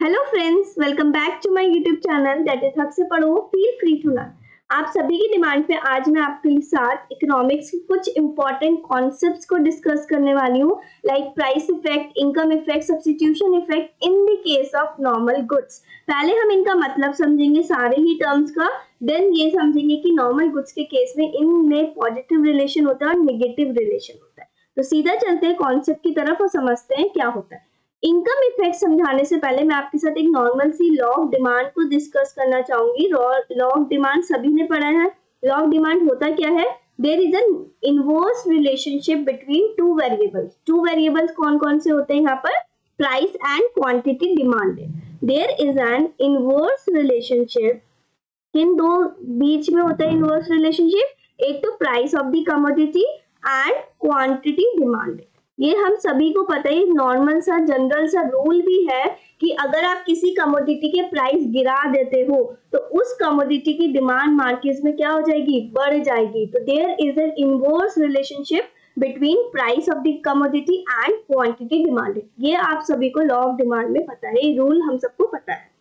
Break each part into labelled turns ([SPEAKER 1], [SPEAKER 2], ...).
[SPEAKER 1] Hello friends, welcome back to my YouTube channel that is हक से पढ़ो feel free to learn. आप सभी की डिमांड पे आज मैं आपके साथ इकोनॉमिक्स के कुछ इंपॉर्टेंट कॉन्सेप्ट्स को डिस्कस करने वाली हूँ, like price effect, income effect, substitution effect in the case of normal goods. पहले हम इनका मतलब समझेंगे सारे ही टर्म्स का, देन ये समझेंगे कि नॉर्मल गुड्स के केस में इनमें पॉजिटिव रिलेशन होता है और निगेटिव रिलेशन होता है। तो सीधा चलते हैं कॉन्सेप्ट की तरफ और समझते हैं क्या होता है। इनकम इफेक्ट समझाने से पहले मैं आपके साथ एक नॉर्मल सी लॉ ऑफ डिमांड को डिस्कस करना चाहूंगी। लॉ ऑफ डिमांड सभी ने पढ़ा है। लॉ ऑफ डिमांड होता क्या है? There is an inverse relationship between two variables. Two variables कौन कौन से होते हैं यहाँ पर? Price and quantity demanded. There is an inverse relationship, किन दो बीच में होता है इनवर्स रिलेशनशिप? एक तो price of the commodity and quantity demanded. ये हम सभी को पता है, नॉर्मल सा जनरल सा रूल भी है कि अगर आप किसी कमोडिटी के प्राइस गिरा देते हो तो उस कमोडिटी की डिमांड मार्केट में क्या हो जाएगी? बढ़ जाएगी। तो there is an inverse relationship between price of the commodity and quantity demanded. ये आप सभी को लॉ ऑफ डिमांड में पता है, ये रूल हम सबको पता है।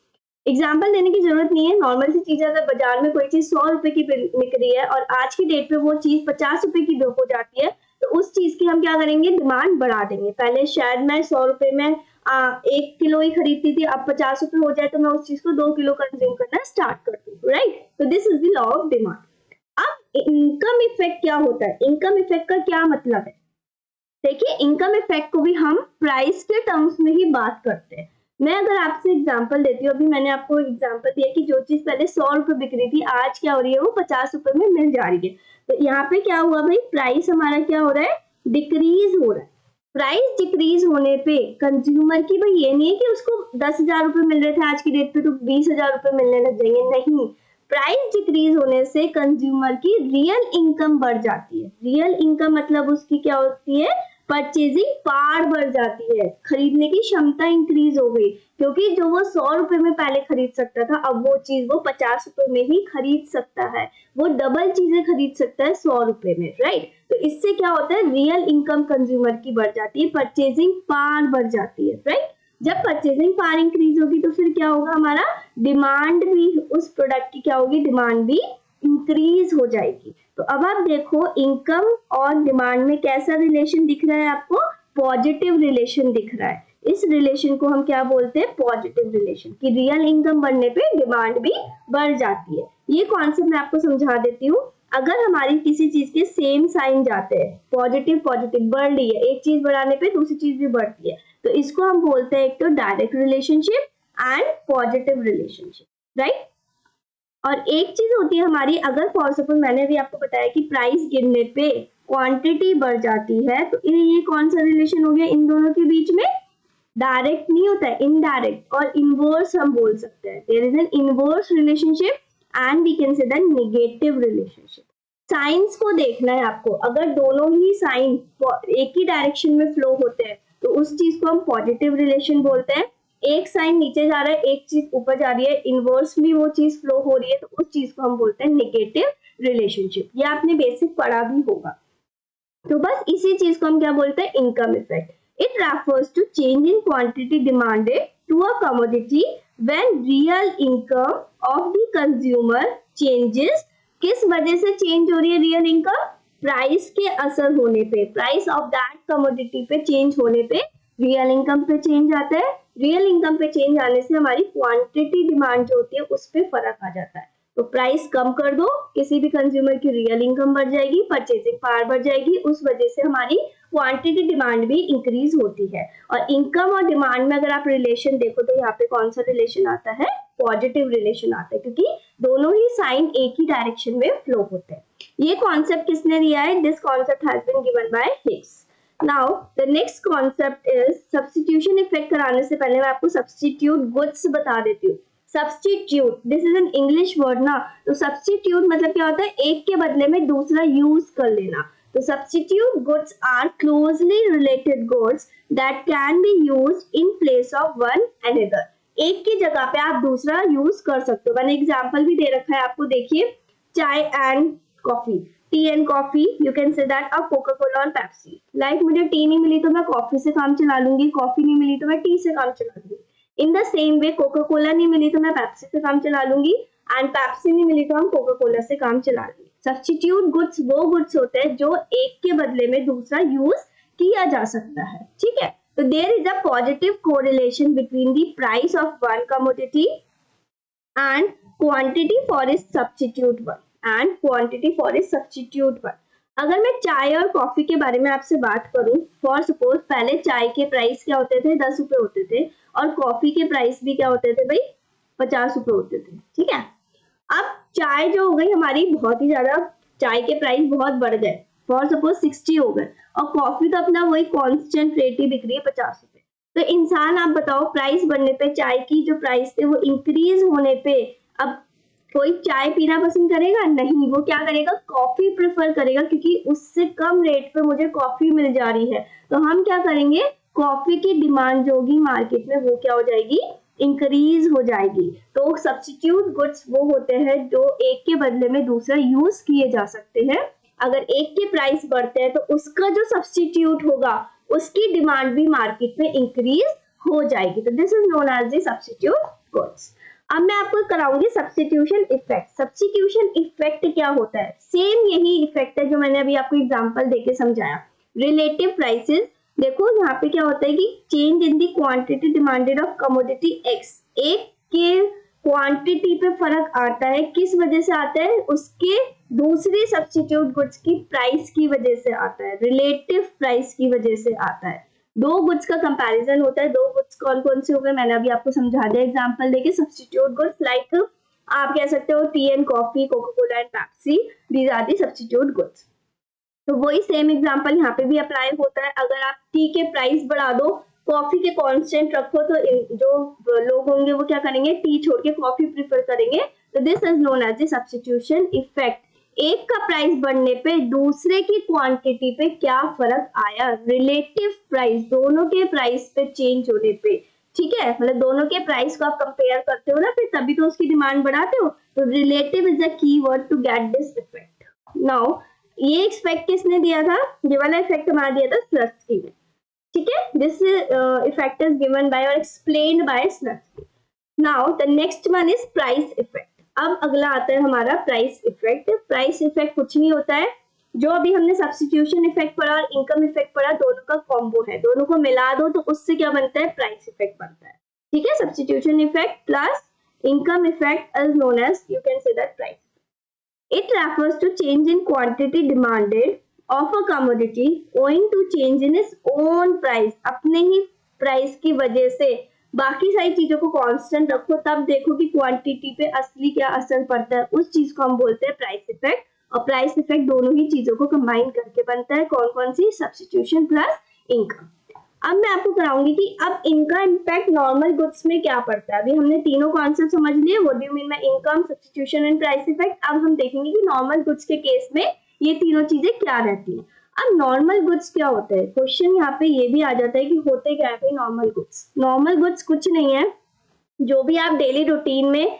[SPEAKER 1] एग्जाम्पल देने की जरूरत नहीं है। नॉर्मल सी चीज, अगर बाजार में कोई चीज 100 रुपए की बिक रही है और आज की डेट पे वो चीज 50 रुपए की हो जाती है, तो उस चीज की हम क्या करेंगे? डिमांड बढ़ा देंगे। पहले शायद मैं 100 रुपए में 1 किलो ही खरीदती थी, अब 50 रुपए हो जाए तो मैं उस चीज को 2 किलो कंज्यूम करना स्टार्ट करती हूँ, राइट? तो this is the law of demand. अब इनकम इफेक्ट क्या होता है? इनकम इफेक्ट का क्या मतलब है? देखिए, इनकम इफेक्ट को भी हम प्राइस के टर्म्स में ही बात करते हैं। मैं अगर आपसे एग्जांपल देती हूँ, अभी मैंने आपको एग्जांपल दिया कि जो चीज पहले 100 रुपए बिक रही थी, आज क्या हो रही है? वो 50 रुपए में मिल जा रही है। तो यहाँ पे क्या हुआ भाई? प्राइस हमारा क्या हो रहा है? डिक्रीज हो रहा है। प्राइस डिक्रीज होने पे कंज्यूमर की, भाई ये नहीं है कि उसको 10,000 रुपए मिल रहे थे आज की डेट पे तो 20,000 रुपए मिलने लग जाएंगे, नहीं। प्राइस डिक्रीज होने से कंज्यूमर की रियल इनकम बढ़ जाती है। रियल इनकम मतलब उसकी क्या होती है? परचेजिंग पावर बढ़ जाती है, खरीदने की क्षमता इंक्रीज हो गई, क्योंकि जो वो 100 रुपए में पहले खरीद सकता था, अब वो चीज वो 50 रुपए में ही खरीद सकता है। वो डबल चीजें खरीद सकता है 100 रुपए में, राइट? तो इससे क्या होता है? रियल इनकम कंज्यूमर की बढ़ जाती है, परचेजिंग पावर बढ़ जाती है, राइट? जब परचेजिंग पावर इंक्रीज होगी तो फिर क्या होगा? हमारा डिमांड भी, उस प्रोडक्ट की क्या होगी? डिमांड भी इंक्रीज हो जाएगी। तो अब आप देखो, इनकम और डिमांड में कैसा रिलेशन दिख रहा है आपको? पॉजिटिव रिलेशन दिख रहा है। इस रिलेशन को हम क्या बोलते हैं? पॉजिटिव रिलेशन, कि रियल इनकम बढ़ने पे डिमांड भी बढ़ जाती है। ये कॉन्सेप्ट मैं आपको समझा देती हूँ। अगर हमारी किसी चीज के सेम साइन जाते हैं, पॉजिटिव पॉजिटिव बढ़ रही है, एक चीज बढ़ाने पे दूसरी चीज भी बढ़ती है, तो इसको हम बोलते हैं एक तो direct relationship and positive relationship, right? और एक चीज होती है हमारी, अगर फॉर सपोज मैंने भी आपको बताया कि प्राइस गिरने पे क्वांटिटी बढ़ जाती है, तो ये कौन सा रिलेशन हो गया इन दोनों के बीच में? डायरेक्ट नहीं होता है, इनडायरेक्ट और इनवर्स हम बोल सकते हैं। There is an inverse relationship and we can say the negative relationship. Science को देखना है आपको। अगर दोनों ही साइन एक ही डायरेक्शन में फ्लो होते हैं तो उस चीज को हम पॉजिटिव रिलेशन बोलते हैं। एक साइन नीचे जा रहा है, एक चीज ऊपर जा रही है, इनवर्सली वो चीज फ्लो हो रही है, तो उस चीज को हम बोलते हैं नेगेटिव रिलेशनशिप। ये आपने बेसिक पढ़ा भी होगा। तो बस इसी चीज को हम क्या बोलते हैं? Income effect. It refers to change in quantity demanded to a commodity when real income of the consumer changes. किस वजह से चेंज हो रही है रियल इनकम? प्राइस के असर होने पे, प्राइस ऑफ दैट कमोडिटी पे चेंज होने पे रियल इनकम पे चेंज आता है। रियल इनकम पे चेंज आने से हमारी क्वांटिटी डिमांड जो होती है उस पे फर्क आ जाता है। तो प्राइस कम कर दो, किसी भी कंज्यूमर की रियल इनकम बढ़ जाएगी, परचेजिंग पावर बढ़ जाएगी, उस वजह से हमारी क्वांटिटी डिमांड भी इंक्रीज होती है। और इनकम और डिमांड में अगर आप रिलेशन देखो तो यहाँ पे कौन सा रिलेशन आता है? पॉजिटिव रिलेशन आता है, क्योंकि दोनों ही साइन एक ही डायरेक्शन में फ्लो होते हैं। ये कॉन्सेप्ट किसने दिया है? This concept has been given by Hicks. Now the next concept is substitution effect। कराने से पहले मैं आपको substitute goods बता देती हूँ। Substitute, this is an English word ना, तो substitute मतलब क्या होता है? एक के बदले में दूसरा यूज कर लेना। तो substitute goods are closely related goods that can be used in place of one another। एक की जगह पे आप दूसरा यूज कर सकते हो। मैंने एग्जाम्पल भी दे रखा है आपको, देखिए, चाय and coffee, T and coffee, you can say that a Coca Cola और पेप्सी। लाइक मुझे टी नहीं मिली तो मैं कॉफी से काम चला लूंगी, कॉफी नहीं मिली तो मैं टी से काम चला लूंगी। In the same way Coca Cola नहीं मिली तो मैं पेप्सी से काम चला लूंगी, एंड पेप्सी नहीं मिली तो हम कोका कोला से काम चला लेंगे। सब्स्टिट्यूट गुड्स वो गुड्स होते हैं जो एक के बदले में दूसरा यूज किया जा सकता है, ठीक है। तो there is a positive correlation between the price of one commodity and quantity for a substitute one। अगर मैं चाय और कॉफी के बारे में आपसे बात करूं, फॉर सपोज पहले चाय के प्राइस क्या होते थे, 10 रुपए होते थे, और कॉफी के प्राइस भी क्या होते थे भाई, 50 रुपए होते थे, ठीक है। अब चाय जो हो गई हमारी बहुत ही ज्यादा, चाय के प्राइस बहुत बढ़ गए, फॉर सपोज 60 हो गए, और कॉफी तो अपना वही कांस्टेंट रेट ही बिक रही है 50 रुपए। तो इंसान आप बताओ प्राइस बढ़ने पे, चाय की जो प्राइस थे वो इंक्रीज होने पे, अब कोई चाय पीना पसंद करेगा? नहीं, वो क्या करेगा, कॉफी प्रेफर करेगा, क्योंकि उससे कम रेट पे मुझे कॉफी मिल जा रही है। तो हम क्या करेंगे, कॉफी की डिमांड जो होगी मार्केट में वो क्या हो जाएगी, इंक्रीज हो जाएगी। तो सब्स्टिट्यूट गुड्स वो होते हैं जो एक के बदले में दूसरा यूज किए जा सकते हैं। अगर एक के प्राइस बढ़ते हैं तो उसका जो सब्स्टिट्यूट होगा उसकी डिमांड भी मार्केट में इंक्रीज हो जाएगी। तो this is known as the substitute goods. अब मैं आपको कराऊंगी सब्स्टिट्यूशन इफेक्ट। सब्स्टिट्यूशन इफेक्ट क्या होता है, सेम यही इफेक्ट है जो मैंने अभी आपको एग्जांपल देके समझाया। रिलेटिव प्राइसेस, देखो यहाँ पे क्या होता है कि change in the quantity demanded of commodity x, एक के क्वांटिटी पे फर्क आता है, किस वजह से आता है, उसके दूसरी सब्स्टिट्यूट गुड्स की प्राइस की वजह से आता है, रिलेटिव प्राइस की वजह से आता है। दो गुड्स का कंपैरिजन होता है, दो गुड्स कौन कौन से हो गए मैंने अभी आपको समझा दिया एग्जांपल देके। सब्स्टिट्यूट गुड्स लाइक आप कह सकते हो tea and coffee, Coca Cola and Pepsi, these are the substitute goods. तो वही सेम एग्जांपल यहाँ पे भी अप्लाई होता है। अगर आप टी के प्राइस बढ़ा दो, कॉफी के कांस्टेंट रखो, तो जो लोग होंगे वो क्या करेंगे, टी छोड़ के कॉफी प्रीफर करेंगे। तो this is known as the substitution effect. एक का प्राइस बढ़ने पे दूसरे की क्वांटिटी पे क्या फर्क आया, रिलेटिव प्राइस, दोनों के प्राइस पे चेंज होने पे, ठीक है। मतलब दोनों के प्राइस को आप कंपेयर करते हो ना, फिर तभी तो उसकी डिमांड बढ़ाते हो। तो relative is a key word to get this effect. Now ये इफेक्ट किसने दिया था, ये वाला इफेक्ट हमारा दिया था स्लट्सकी ने, ठीक है। This effect is given by और explained by Slutsky. Now the next one is price effect. अब अगला आता है हमारा प्राइस इफेक्ट। प्राइस इफेक्ट कुछ नहीं होता है, जो अभी हमने सब्स्टिट्यूशन इफेक्ट पढ़ा और इनकम इफेक्ट पढ़ा, दोनों का कॉम्बो है, दोनों को मिला दो तो उससे क्या बनता है, प्राइस इफेक्ट बनता है, ठीक है। Substitution effect plus income effect is known as, you can say that price. It refers to change in quantity demanded of a commodity owing to change in its own price। अपने ही price की वजह से, बाकी सारी चीजों को constant रखो तब देखो कि क्वांटिटी पे असली क्या असर पड़ता है, उस चीज को हम बोलते हैं प्राइस इफेक्ट। और प्राइस इफेक्ट दोनों ही चीजों को कंबाइन करके बनता है, कौन कौन सी, सब्स्टिट्यूशन प्लस इनकम। अब मैं आपको कराऊंगी कि अब इनका इम्पैक्ट नॉर्मल गुड्स में क्या पड़ता है। अभी हमने तीनों कॉन्सेप्ट समझ लिए, what do you mean by income, substitution and price effect. अब हम देखेंगे कि नॉर्मल गुड्स के केस में ये तीनों चीजें क्या रहती हैं। अब नॉर्मल गुड्स क्या होता है, क्वेश्चन यहाँ पे ये भी आ जाता है कि होते क्या है नॉर्मल गुड्स। नॉर्मल गुड्स कुछ नहीं है, जो भी आप डेली रूटीन में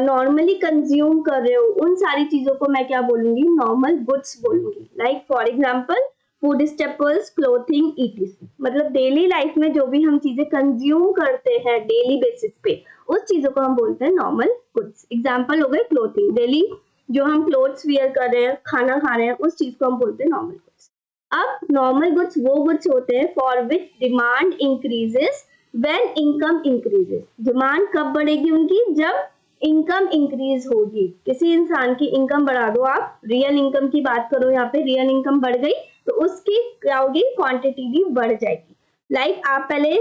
[SPEAKER 1] नॉर्मली कंज्यूम कर रहे हो उन सारी चीजों को मैं क्या बोलूंगी, नॉर्मल गुड्स बोलूंगी। Like for example food staples, clothing, etc. मतलब डेली लाइफ में जो भी हम चीजें कंज्यूम करते हैं डेली बेसिस पे, उस चीजों को हम बोलते हैं नॉर्मल गुड्स। एग्जाम्पल हो गए क्लोथिंग, डेली जो हम क्लोथ्स वियर कर रहे हैं, खाना खा रहे हैं, उस चीज को हम बोलते हैं नॉर्मल गुड्स। अब नॉर्मल गुड्स वो गुड्स होते हैं for which demand increases when income increases. Demand कब बढ़ेगी उनकी, जब इनकम इंक्रीज होगी। किसी इंसान की इनकम बढ़ा दो आप, रियल इनकम की बात करो, यहाँ पे रियल इनकम बढ़ गई तो उसकी क्या होगी, क्वांटिटी भी बढ़ जाएगी। लाइक आप पहले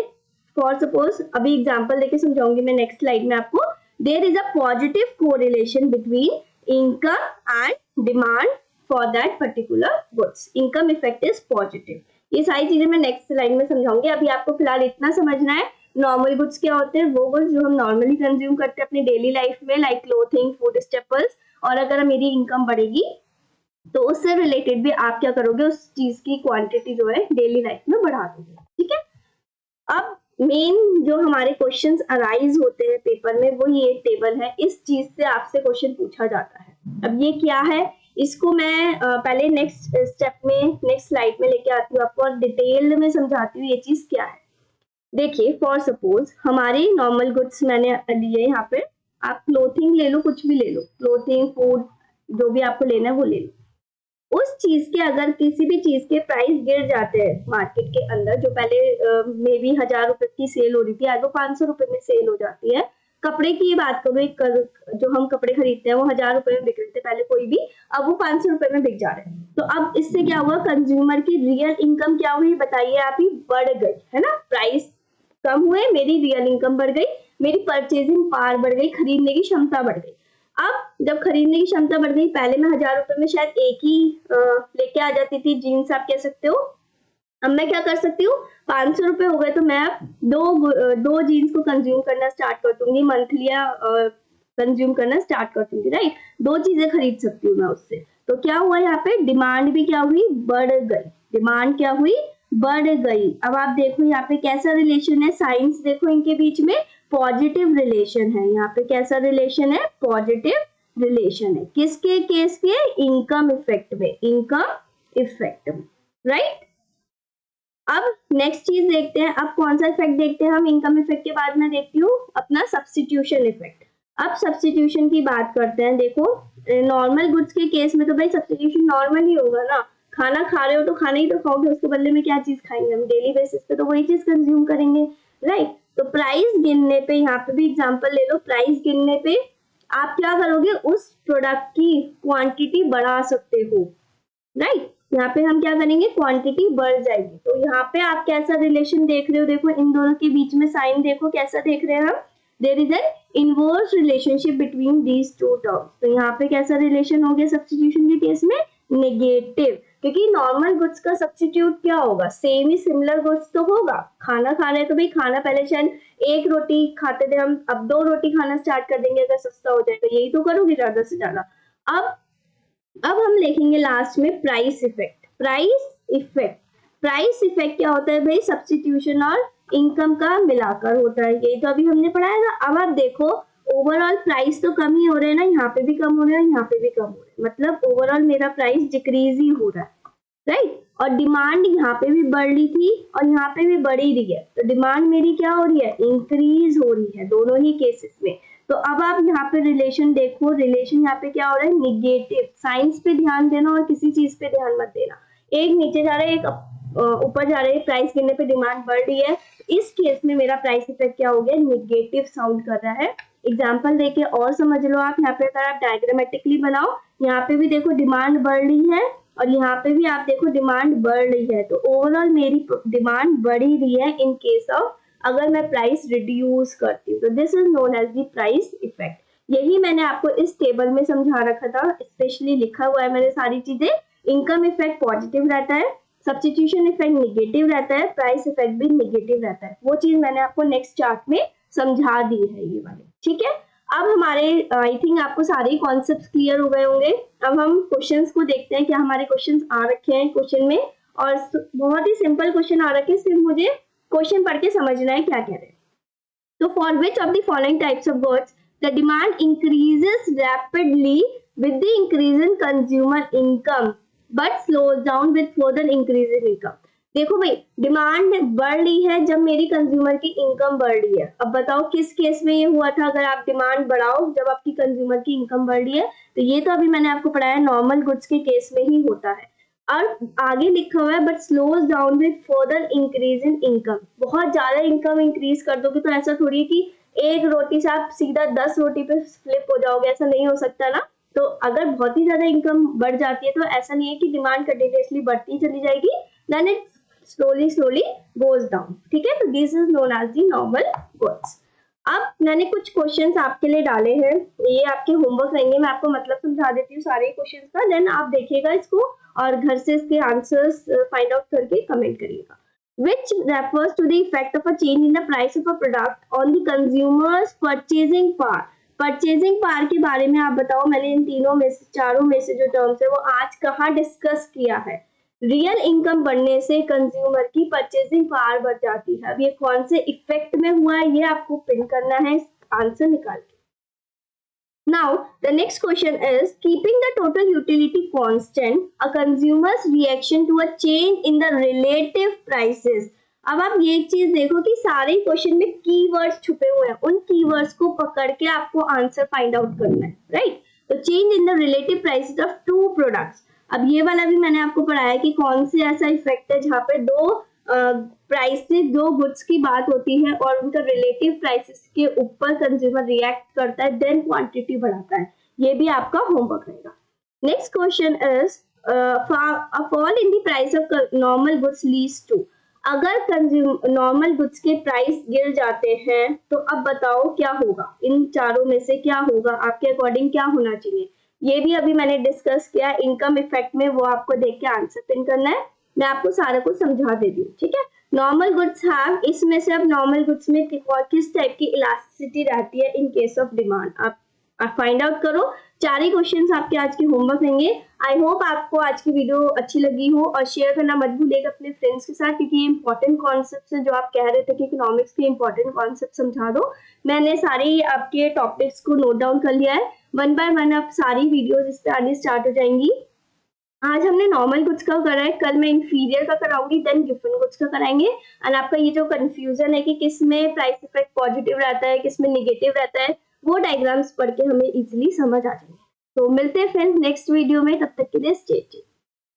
[SPEAKER 1] फॉर सपोज, अभी एग्जांपल देके समझाऊंगी मैं नेक्स्ट स्लाइड में आपको। There is a positive correlation between income and demand for that particular goods. Income effect is positive. ये सारी चीजें मैं नेक्स्ट स्लाइड में समझाऊंगी, अभी आपको फिलहाल इतना समझना है। नॉर्मल गुड्स क्या होते हैं, वो गुड्स जो हम नॉर्मली कंज्यूम करते हैं अपनी डेली लाइफ में, लाइक क्लोथिंग, फूड स्टेपल्स। और अगर मेरी इनकम बढ़ेगी तो उससे रिलेटेड भी आप क्या करोगे, उस चीज की क्वांटिटी जो है डेली लाइफ में बढ़ा दोगे, ठीक है। अब मेन जो हमारे क्वेश्चंस अराइज होते हैं पेपर में, वो ये टेबल है, इस चीज से आपसे क्वेश्चन पूछा जाता है। अब ये क्या है, इसको मैं पहले नेक्स्ट स्टेप में, नेक्स्ट स्लाइड में लेके आती हूँ आपको और डिटेल में समझाती हूँ ये चीज क्या है। देखिए फॉर सपोज हमारे नॉर्मल गुड्स मैंने लिए यहाँ पे, आप क्लोथिंग ले लो, कुछ भी ले लो, क्लोथिंग, फूड, जो भी आपको लेना है वो ले लो। उस चीज के अगर किसी भी चीज के प्राइस गिर जाते हैं मार्केट के अंदर, जो पहले मे बी 1000 रुपए की सेल हो रही थी, आज वो 500 रुपए में सेल हो जाती है। कपड़े की बात करो, जो हम कपड़े खरीदते हैं वो 1000 रुपए में बिक रहे थे पहले कोई भी, अब वो 500 रुपए में बिक जा रहे हैं। तो अब इससे क्या हुआ, कंज्यूमर की रियल इनकम क्या हुई बताइए आप ही, बढ़ गई है ना। प्राइस कम हुए, मेरी रियल इनकम बढ़ गई, मेरी परचेजिंग पावर बढ़ गई, खरीदने की क्षमता बढ़ गई। अब जब खरीदने की क्षमता बढ़ गई, पहले मैं 1000 रुपए में शायद एक ही लेके आ जाती थी जीन्स, आप कह सकते हो। अब मैं क्या कर सकती हूँ, 500 रुपए हो गए तो मैं अब दो जीन्स को कंज्यूम करना स्टार्ट कर दूंगी, मंथली कंज्यूम करना स्टार्ट कर दूंगी, राइट। दो चीजें खरीद सकती हूँ मैं उससे। तो क्या हुआ यहाँ पे, डिमांड भी क्या हुई, बढ़ गई। डिमांड क्या हुई, बढ़ गई। अब आप देखो यहाँ पे कैसा रिलेशन है, साइंस देखो इनके बीच में पॉजिटिव रिलेशन है। यहाँ पे कैसा रिलेशन है, पॉजिटिव रिलेशन है। किसके केस के, इनकम इफेक्ट में, इनकम इफेक्ट में, राइट। अब नेक्स्ट चीज देखते हैं, अब कौन सा इफेक्ट देखते हैं हम इनकम इफेक्ट के बाद में, देखती हूँ अपना सब्स्टिट्यूशन इफेक्ट। अब सब्स्टिट्यूशन की बात करते हैं। देखो नॉर्मल गुड्स के केस में तो भाई सब्स्टिट्यूशन नॉर्मल ही होगा ना, खाना खा रहे हो तो खाना ही तो खाओगे, उसके बदले में क्या चीज खाएंगे हम डेली बेसिस पे, तो वही चीज कंज्यूम करेंगे, राइट। तो प्राइस गिनने पे, यहाँ पे भी एग्जांपल ले लो, प्राइस गिनने पे आप क्या करोगे, उस प्रोडक्ट की क्वांटिटी बढ़ा सकते हो, राइट। यहाँ पे हम क्या करेंगे, क्वांटिटी बढ़ जाएगी। तो यहाँ पे आप कैसा रिलेशन देख रहे हो, देखो इन दोनों के बीच में साइन देखो कैसा देख रहे हैं हम, there is an inverse relationship between these two terms. तो यहाँ पे कैसा रिलेशन हो गया सब्स्टिट्यूशन के केस में, नेगेटिव, क्योंकि नॉर्मल गुड्स का सब्स्टिट्यूट क्या होगा, सेम ही सिमिलर गुड्स तो होगा। खाना खा रहे हैं तो भाई खाना पहले शायद एक रोटी खाते थे हम, अब 2 रोटी खाना स्टार्ट कर देंगे अगर सस्ता हो जाए तो, यही तो करोगे ज्यादा से ज्यादा। अब हम लिखेंगे लास्ट में price effect. Price effect, price effect क्या होता है भाई, सब्स्टिट्यूशन और इनकम का मिलाकर होता है, यही तो अभी हमने पढ़ाया था। अब आप देखो ओवरऑल प्राइस तो कम ही हो रहे हैं ना, यहाँ पे भी कम हो रहे हैं, यहाँ पे भी कम हो रहे हैं, मतलब ओवरऑल मेरा प्राइस डिक्रीज ही हो रहा है, राइट। और डिमांड यहाँ पे भी बढ़ रही थी और यहाँ पे भी बढ़ ही रही है, तो डिमांड मेरी क्या हो रही है, इंक्रीज हो रही है दोनों ही केसेस में। तो अब आप यहाँ पे रिलेशन देखो, रिलेशन यहाँ पे क्या हो रहा है, निगेटिव। साइंस पे ध्यान देना और किसी चीज पे ध्यान मत देना, एक नीचे जा रहा है, एक ऊपर जा रहा है। प्राइस गिरने पे डिमांड बढ़ रही है, इस केस में मेरा प्राइस इफेक्ट क्या हो गया, निगेटिव साउंड कर रहा है। एग्जाम्पल देके और समझ लो आप, यहाँ पे अगर आप डायग्रामेटिकली बनाओ, यहाँ पे भी देखो डिमांड बढ़ रही है और यहाँ पे भी आप देखो डिमांड बढ़ रही है, तो ओवरऑल मेरी डिमांड बढ़ ही रही है इन केस ऑफ अगर मैं प्राइस रिड्यूस करती हूँ। तो this is known as the price effect. यही मैंने आपको इस टेबल में समझा रखा था, स्पेशली लिखा हुआ है मैंने सारी चीजें। इनकम इफेक्ट पॉजिटिव रहता है, सब्स्टिट्यूशन इफेक्ट निगेटिव रहता है, प्राइस इफेक्ट भी निगेटिव रहता है। वो चीज मैंने आपको नेक्स्ट चार्ट में समझा दी है ये वाली, ठीक है। अब हमारे आई थिंक आपको सारे कॉन्सेप्ट्स क्लियर हो गए होंगे। अब हम क्वेश्चंस को देखते हैं, क्या हमारे क्वेश्चंस आ रखे हैं क्वेश्चन में, और बहुत ही सिंपल क्वेश्चन आ रखे हैं, सिर्फ मुझे क्वेश्चन पढ़ के समझना है क्या कह रहे हैं। तो for which of the following types of goods the demand increases rapidly with the increase in consumer income but slows down with further increase in income. देखो भाई डिमांड बढ़ रही है जब मेरी कंज्यूमर की इनकम बढ़ रही है। अब बताओ किस केस में ये हुआ था, अगर आप डिमांड बढ़ाओ जब आपकी कंज्यूमर की इनकम बढ़ रही है, तो ये तो अभी मैंने आपको पढ़ाया नॉर्मल गुड्स के केस में ही होता है। और आगे लिखा हुआ है but slows down with further increase in income. बहुत ज्यादा इनकम इंक्रीज कर दोगे तो ऐसा थोड़ी है कि एक रोटी से आप सीधा 10 रोटी पे फ्लिप हो जाओगे, ऐसा नहीं हो सकता ना। तो अगर बहुत ही ज्यादा इनकम बढ़ जाती है तो ऐसा नहीं है कि डिमांड कंटिन्यूअसली बढ़ती चली जाएगी, then it slowly goes down, ठीक है। तो this is known as the normal goods. अब मैंने कुछ क्वेश्चंस आपके लिए डाले हैं, ये आपके होमवर्क रहेंगे, मैं आपको मतलब समझा देती हूँ सारे क्वेश्चंस का, देन आप देखिएगा इसको और घर से इसके आंसर्स फाइंड आउट करके कमेंट करिएगा। Which refers to the effect of a change in the price of a product on the consumer's purchasing power। Purchasing power के बारे में आप बताओ, मैंने इन तीनों में से चारों में से जो टर्म्स है वो आज कहाँ डिस्कस किया है। रियल इनकम बढ़ने से कंज्यूमर की परचेजिंग पावर बढ़ जाती है। अब ये कौन से इफेक्ट में हुआ है ये आपको पिन करना है आंसर निकाल के। Now the next question is, keeping the total utility constant, a consumer's reaction to a change in the relative prices। अब आप ये एक चीज देखो कि सारे क्वेश्चन में कीवर्ड्स छुपे हुए हैं, उन कीवर्ड्स को पकड़ के आपको आंसर फाइंड आउट करना है, राइट। तो change in the relative prices of two products, अब ये वाला भी मैंने आपको पढ़ाया कि कौन से ऐसा इफेक्ट है जहाँ पे दो प्राइसेस, दो गुड्स की बात होती है और उनका रिलेटिव प्राइसेस के ऊपर कंज्यूमर रिएक्ट करता है, देन क्वांटिटी बढ़ाता है। ये भी आपका होमवर्क रहेगा। Next question is a fall in the price of normal goods leads to, अगर नॉर्मल गुड्स के प्राइस गिर जाते हैं तो अब बताओ क्या होगा, इन चारों में से क्या होगा, आपके अकॉर्डिंग क्या होना चाहिए। ये भी अभी मैंने डिस्कस किया इनकम इफेक्ट में, वो आपको देख के आंसर पिन करना है। मैं आपको सारा कुछ समझा देती हूँ, ठीक है। नॉर्मल गुड्स हैव, इसमें से अब नॉर्मल गुड्स में किस टाइप की इलास्टिसिटी रहती है इन केस ऑफ डिमांड, आप फाइंड आउट करो। चार ही क्वेश्चंस आपके आज के होमवर्क रहेंगे। आई होप आपको आज की वीडियो अच्छी लगी हो, और शेयर करना मत भूलिएगा अपने फ्रेंड्स के साथ, क्योंकि ये इंपॉर्टेंट कॉन्सेप्ट्स हैं जो आप कह रहे थे कि इकोनॉमिक्स के इंपॉर्टेंट कॉन्सेप्ट समझा दो। मैंने सारे आपके टॉपिक्स को नोट डाउन कर लिया है, वन बाय वन अब सारी वीडियोज इस पे आनी स्टार्ट हो जाएंगी। आज हमने नॉर्मल गुड्स का करा है, कल मैं इंफीरियर का कराऊंगी, देन गिवन गुड्स का कराएंगे। एंड आपका ये जो कंफ्यूजन है कि किस में प्राइस इफेक्ट पॉजिटिव रहता है, किस में निगेटिव रहता है, वो डायग्राम्स पढ़ के हमें इजीली समझ आ जाएंगे। तो मिलते हैं फ्रेंड्स नेक्स्ट वीडियो में, तब तक के लिए स्टे ट्यून्ड।